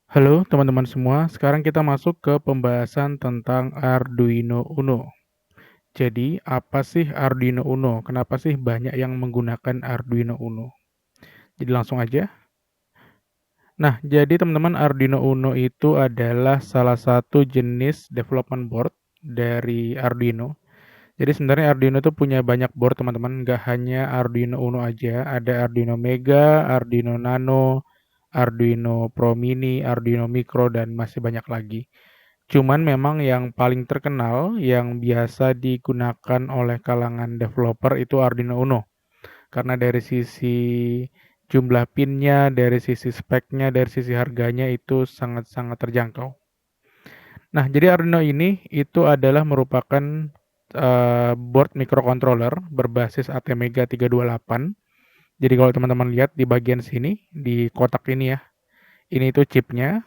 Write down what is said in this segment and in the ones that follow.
Halo teman-teman semua, sekarang kita masuk ke pembahasan tentang Arduino Uno. Jadi, apa sih Arduino Uno? Kenapa sih banyak yang menggunakan Arduino Uno? Jadi langsung aja. Nah, jadi teman-teman Arduino Uno itu adalah salah satu jenis development board dari Arduino. Jadi sebenarnya Arduino itu punya banyak board teman-teman, nggak hanya Arduino Uno aja, ada Arduino Mega, Arduino Nano, Arduino Pro Mini, Arduino Micro, dan masih banyak lagi. Cuman memang yang paling terkenal, yang biasa digunakan oleh kalangan developer itu Arduino Uno. Karena dari sisi jumlah pinnya, dari sisi speknya, dari sisi harganya itu sangat-sangat terjangkau. Nah, jadi Arduino ini itu adalah merupakan board microcontroller berbasis ATmega 328. Jadi kalau teman-teman lihat di bagian sini, di kotak ini ya, ini itu chipnya.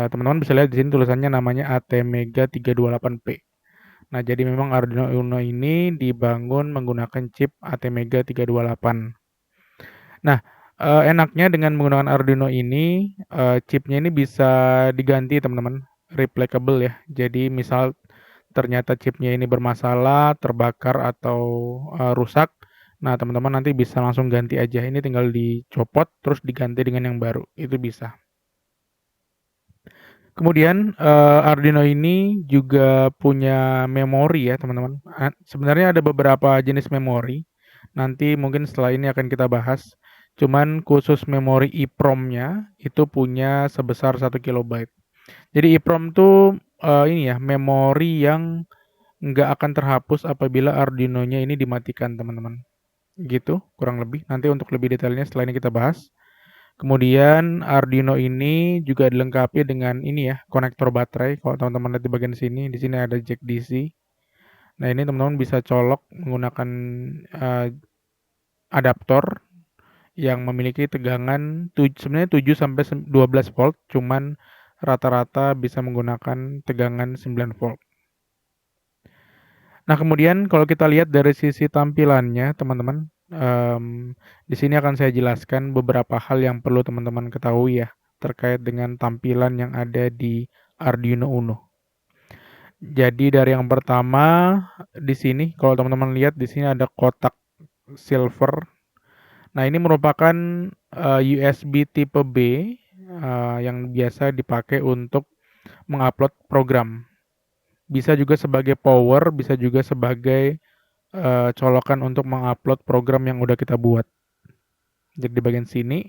Teman-teman bisa lihat di sini tulisannya namanya ATmega 328P. Nah, jadi memang Arduino Uno ini dibangun menggunakan chip ATmega 328. Nah, enaknya dengan menggunakan Arduino ini, chipnya ini bisa diganti teman-teman, replicable ya. Jadi misal ternyata chipnya ini bermasalah, terbakar atau rusak, nah teman-teman nanti bisa langsung ganti aja. Ini tinggal dicopot terus diganti dengan yang baru, itu bisa. Kemudian Arduino ini juga punya memori ya teman-teman. Sebenarnya ada beberapa jenis memori. Nanti mungkin setelah ini akan kita bahas. Cuman khusus memori EEPROM-nya itu punya sebesar 1 KB. Jadi EEPROM tuh ini ya memori yang nggak akan terhapus apabila Arduino-nya ini dimatikan teman-teman. Gitu kurang lebih. Nanti untuk lebih detailnya setelah ini kita bahas. Kemudian Arduino ini juga dilengkapi dengan ini ya, konektor baterai. Kalau teman-teman lihat di sini ada jack DC. Nah, ini teman-teman bisa colok menggunakan uh, adaptor yang memiliki tegangan sebenarnya 7 sampai 12 volt, cuman rata-rata bisa menggunakan tegangan 9 volt. Nah, kemudian kalau kita lihat dari sisi tampilannya, teman-teman, di sini akan saya jelaskan beberapa hal yang perlu teman-teman ketahui ya, terkait dengan tampilan yang ada di Arduino Uno. Jadi dari yang pertama di sini, kalau teman-teman lihat di sini ada kotak silver. Nah, ini merupakan USB tipe B yang biasa dipakai untuk mengupload program. Bisa juga sebagai power, bisa juga sebagai colokan untuk mengupload program yang udah kita buat. Jadi di bagian sini.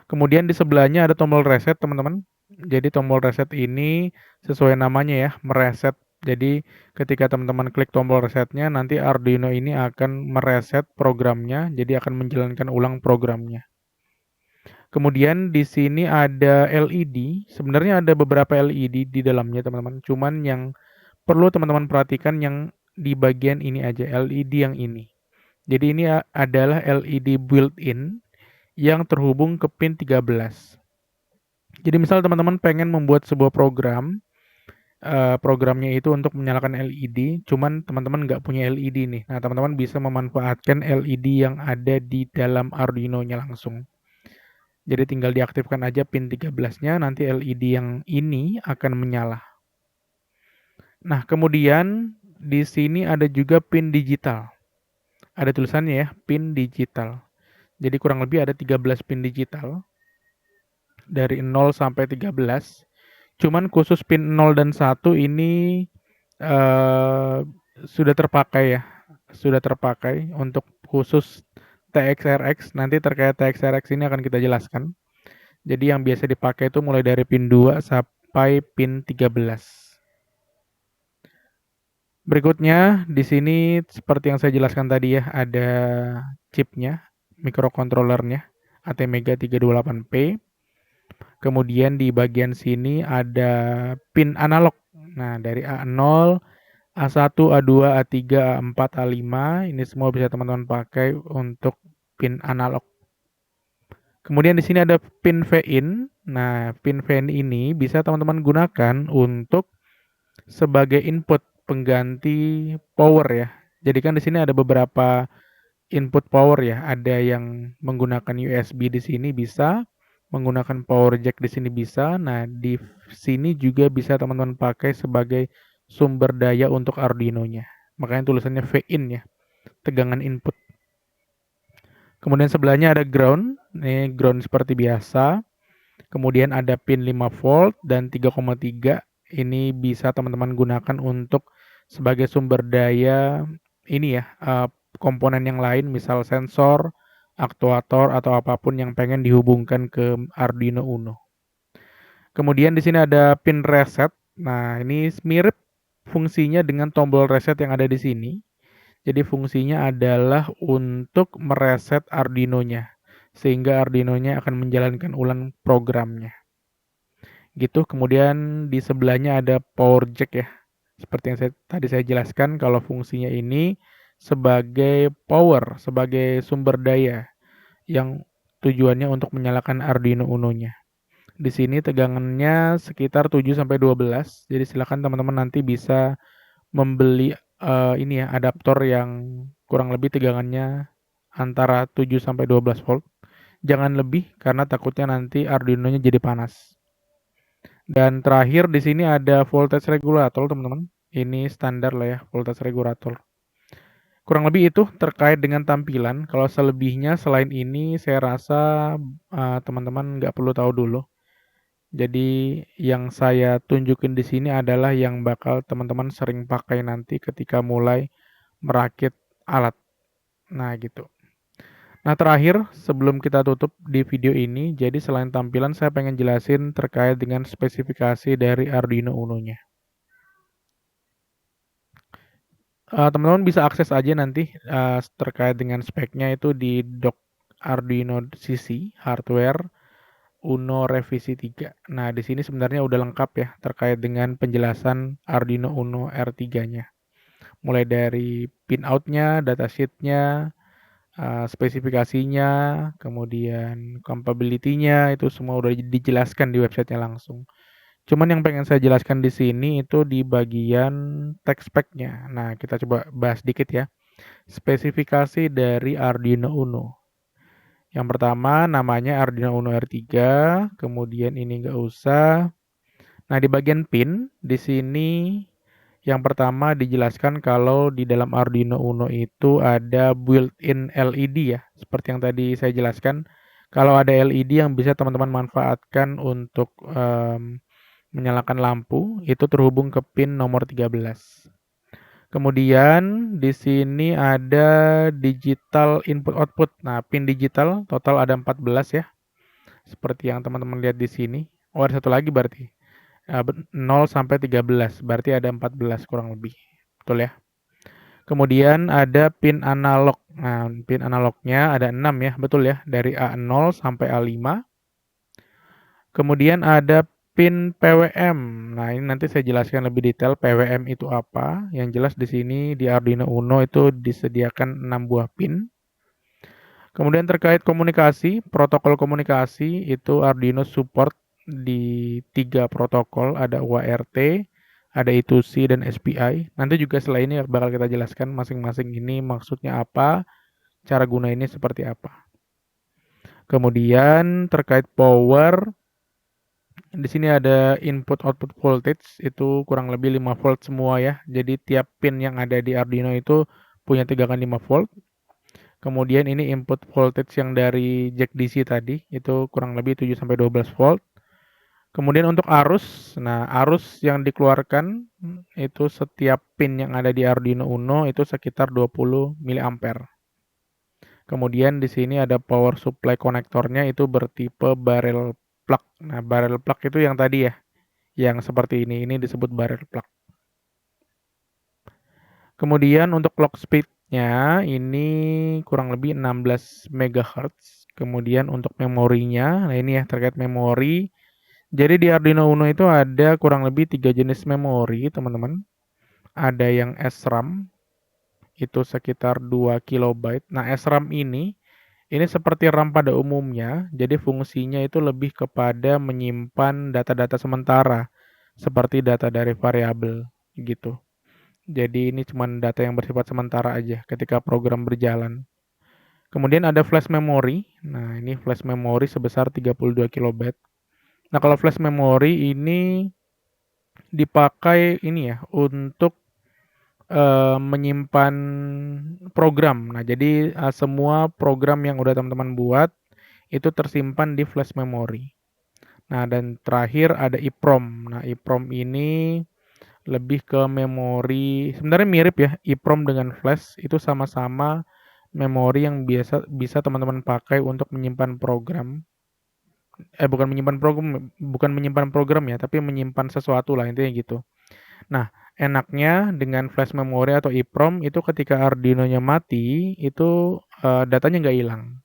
Kemudian di sebelahnya ada tombol reset, teman-teman. Jadi tombol reset ini sesuai namanya ya, mereset. Jadi ketika teman-teman klik tombol resetnya, nanti Arduino ini akan mereset programnya, jadi akan menjalankan ulang programnya. Kemudian di sini ada LED. Sebenarnya ada beberapa LED di dalamnya, teman-teman. Cuman yang perlu teman-teman perhatikan yang di bagian ini aja, LED yang ini. Jadi ini adalah LED built-in yang terhubung ke pin 13. Jadi misal teman-teman pengen membuat sebuah program, programnya itu untuk menyalakan LED, cuman teman-teman nggak punya LED nih. Nah, teman-teman bisa memanfaatkan LED yang ada di dalam Arduino-nya langsung. Jadi tinggal diaktifkan aja pin 13-nya, nanti LED yang ini akan menyala. Nah, kemudian di sini ada juga pin digital. Ada tulisannya ya, pin digital. Jadi kurang lebih ada 13 pin digital dari 0 sampai 13. Cuman khusus pin 0 dan 1 ini eh, sudah terpakai ya. Sudah terpakai untuk khusus TXRX. Nanti terkait TXRX ini akan kita jelaskan. Jadi yang biasa dipakai itu mulai dari pin 2 sampai pin 13. Berikutnya di sini seperti yang saya jelaskan tadi ya, ada chipnya, microcontrollernya, ATmega 328P. Kemudian di bagian sini ada pin analog. Nah, dari A0, A1, A2, A3, A4, A5, ini semua bisa teman-teman pakai untuk pin analog. Kemudian di sini ada pin VIN. Nah, pin VIN ini bisa teman-teman gunakan untuk sebagai input pengganti power ya. Jadi kan di sini ada beberapa input power ya. Ada yang menggunakan USB di sini bisa, Menggunakan power jack di sini bisa. Nah, di sini juga bisa teman-teman pakai sebagai sumber daya untuk Arduino-nya. Makanya tulisannya V-in ya, tegangan input. Kemudian sebelahnya ada ground. Ini ground seperti biasa. Kemudian ada pin 5 volt dan 3,3. Ini bisa teman-teman gunakan untuk sebagai sumber daya ini ya, komponen yang lain misal sensor, aktuator atau apapun yang pengen dihubungkan ke Arduino Uno. Kemudian di sini ada pin reset. Nah, ini mirip fungsinya dengan tombol reset yang ada di sini. Jadi fungsinya adalah untuk mereset Arduino-nya sehingga Arduino-nya akan menjalankan ulang programnya. Gitu. Kemudian di sebelahnya ada power jack ya. Seperti yang tadi saya jelaskan kalau fungsinya ini sebagai power, sebagai sumber daya yang tujuannya untuk menyalakan Arduino Uno-nya. Di sini tegangannya sekitar 7 sampai 12. Jadi silakan teman-teman nanti bisa membeli ini ya adaptor yang kurang lebih tegangannya antara 7 sampai 12 volt. Jangan lebih karena takutnya nanti Arduino-nya jadi panas. Dan terakhir di sini ada voltage regulator, teman-teman. Ini standar lah ya, voltage regulator. Kurang lebih itu terkait dengan tampilan. Kalau selebihnya selain ini saya rasa teman-teman nggak perlu tahu dulu. Jadi yang saya tunjukin di sini adalah yang bakal teman-teman sering pakai nanti ketika mulai merakit alat. Nah, gitu. Nah, terakhir sebelum kita tutup di video ini, jadi selain tampilan saya pengen jelasin terkait dengan spesifikasi dari Arduino Uno-nya. Teman-teman bisa akses aja nanti terkait dengan speknya itu di doc Arduino CC hardware Uno revisi 3. Nah, di sini sebenarnya udah lengkap ya terkait dengan penjelasan Arduino Uno R3-nya. Mulai dari pin out-nya, datasheet-nya, spesifikasinya, kemudian compatibility-nya itu semua udah dijelaskan di websitenya langsung. Cuman yang pengen saya jelaskan di sini itu di bagian text spec-nya. Nah, kita coba bahas dikit ya. Spesifikasi dari Arduino Uno. Yang pertama namanya Arduino Uno R3, kemudian ini nggak usah. Nah, di bagian pin, di sini yang pertama dijelaskan kalau di dalam Arduino Uno itu ada built-in LED ya, seperti yang tadi saya jelaskan. Kalau ada LED yang bisa teman-teman manfaatkan untuk menyalakan lampu, itu terhubung ke pin nomor 13. Kemudian di sini ada digital input output. Nah, pin digital total ada 14 ya. Seperti yang teman-teman lihat di sini. Oh, ada satu lagi berarti. 0 sampai 13, berarti ada 14 kurang lebih. Betul ya? Kemudian ada pin analog. Nah, pin analognya ada 6 ya, betul ya, dari A0 sampai A5. Kemudian ada pin PWM. Nah, ini nanti saya jelaskan lebih detail PWM itu apa. Yang jelas di sini di Arduino Uno itu disediakan 6 buah pin. Kemudian terkait komunikasi, protokol komunikasi itu Arduino support di 3 protokol, ada UART, ada I2C dan SPI. Nanti juga setelah ini bakal kita jelaskan masing-masing ini maksudnya apa, cara guna ini seperti apa. Kemudian terkait power, di sini ada input output voltage itu kurang lebih 5 volt semua ya. Jadi tiap pin yang ada di Arduino itu punya tegangan 5 volt. Kemudian ini input voltage yang dari jack DC tadi itu kurang lebih 7 sampai 12 volt. Kemudian untuk arus, nah arus yang dikeluarkan itu setiap pin yang ada di Arduino Uno itu sekitar 20 mA. Kemudian di sini ada power supply konektornya itu bertipe barrel plug. Nah, barrel plug itu yang tadi ya, yang seperti ini disebut barrel plug. Kemudian untuk clock speed-nya ini kurang lebih 16 MHz. Kemudian untuk memorinya, nah ini ya terkait memori. Jadi di Arduino Uno itu ada kurang lebih 3 jenis memori, teman-teman. Ada yang SRAM, itu sekitar 2 KB. Nah, SRAM ini seperti RAM pada umumnya, jadi fungsinya itu lebih kepada menyimpan data-data sementara, seperti data dari variabel, gitu. Jadi ini cuma data yang bersifat sementara aja ketika program berjalan. Kemudian ada flash memory. Nah, ini flash memory sebesar 32 KB. Nah, kalau flash memory ini dipakai ini ya untuk menyimpan program. Nah, jadi semua program yang udah teman-teman buat itu tersimpan di flash memory. Nah, dan terakhir ada EEPROM. Nah, EEPROM ini lebih ke memori, sebenarnya mirip ya, EEPROM dengan flash itu sama-sama memori yang biasa bisa teman-teman pakai untuk menyimpan program. Bukan menyimpan program ya, tapi menyimpan sesuatu lah intinya gitu. Nah, enaknya dengan flash memory atau EEPROM itu ketika Arduino-nya mati, itu datanya nggak hilang.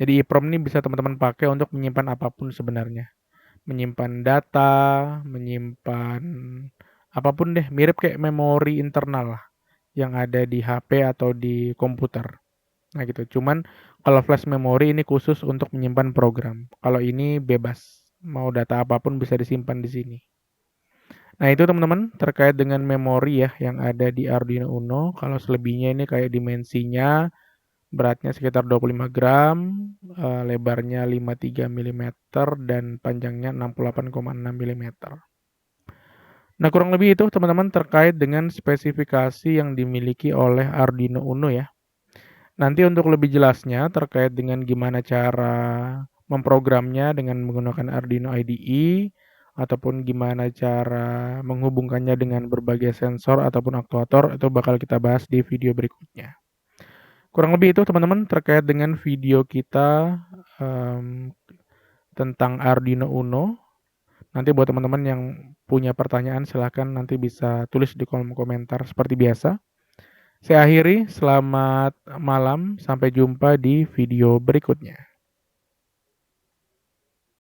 Jadi EEPROM ini bisa teman-teman pakai untuk menyimpan apapun sebenarnya. Menyimpan data, menyimpan apapun deh, mirip kayak memori internal lah yang ada di HP atau di komputer. Nah gitu. Cuman kalau flash memory ini khusus untuk menyimpan program. Kalau ini bebas, mau data apapun bisa disimpan di sini. Nah itu teman-teman terkait dengan memori ya yang ada di Arduino Uno. Kalau selebihnya ini kayak dimensinya beratnya sekitar 25 gram, lebarnya 53 mm dan panjangnya 68,6 mm. Nah kurang lebih itu teman-teman terkait dengan spesifikasi yang dimiliki oleh Arduino Uno ya. Nanti untuk lebih jelasnya terkait dengan gimana cara memprogramnya dengan menggunakan Arduino IDE ataupun gimana cara menghubungkannya dengan berbagai sensor ataupun aktuator itu bakal kita bahas di video berikutnya. Kurang lebih itu teman-teman terkait dengan video kita tentang Arduino Uno. Nanti buat teman-teman yang punya pertanyaan silahkan nanti bisa tulis di kolom komentar seperti biasa. Saya akhiri, selamat malam, sampai jumpa di video berikutnya.